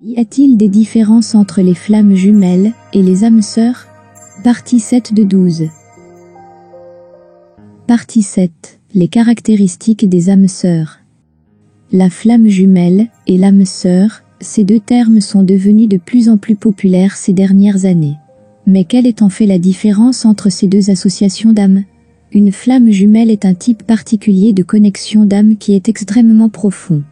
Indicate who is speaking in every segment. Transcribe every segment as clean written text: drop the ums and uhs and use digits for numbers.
Speaker 1: Y a-t-il des différences entre les flammes jumelles et les âmes sœurs? Partie 7 de 12. Partie 7. Les caractéristiques des âmes sœurs. La flamme jumelle et l'âme sœur, ces deux termes sont devenus de plus en plus populaires ces dernières années. Mais quelle est en fait la différence entre ces deux associations d'âmes? Une flamme jumelle est un type particulier de connexion d'âme qui est extrêmement profond.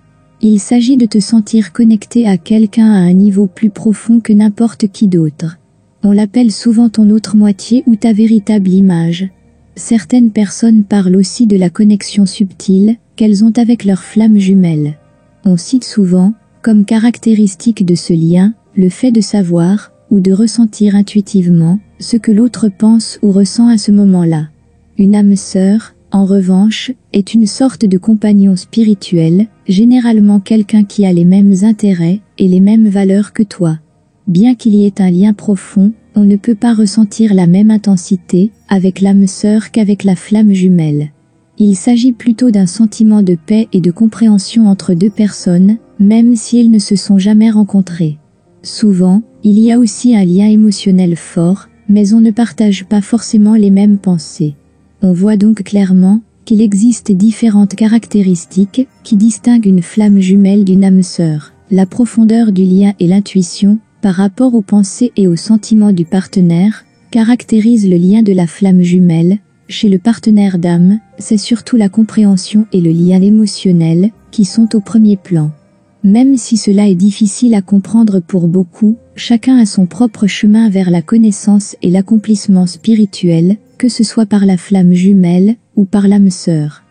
Speaker 1: Il s'agit de te sentir connecté à quelqu'un à un niveau plus profond que n'importe qui d'autre. On l'appelle souvent ton autre moitié ou ta véritable image. Certaines personnes parlent aussi de la connexion subtile qu'elles ont avec leur flamme jumelle. On cite souvent, comme caractéristique de ce lien, le fait de savoir, ou de ressentir intuitivement, ce que l'autre pense ou ressent à ce moment-là. Une âme sœur, en revanche, est une sorte de compagnon spirituel, généralement quelqu'un qui a les mêmes intérêts et les mêmes valeurs que toi. Bien qu'il y ait un lien profond, on ne peut pas ressentir la même intensité avec l'âme sœur qu'avec la flamme jumelle. Il s'agit plutôt d'un sentiment de paix et de compréhension entre deux personnes, même si elles ne se sont jamais rencontrées. Souvent, il y a aussi un lien émotionnel fort, mais on ne partage pas forcément les mêmes pensées. On voit donc clairement qu'il existe différentes caractéristiques qui distinguent une flamme jumelle d'une âme sœur. La profondeur du lien et l'intuition, par rapport aux pensées et aux sentiments du partenaire, caractérisent le lien de la flamme jumelle. Chez le partenaire d'âme, c'est surtout la compréhension et le lien émotionnel qui sont au premier plan. Même si cela est difficile à comprendre pour beaucoup, chacun a son propre chemin vers la connaissance et l'accomplissement spirituel, que ce soit par la flamme jumelle ou par l'âme sœur.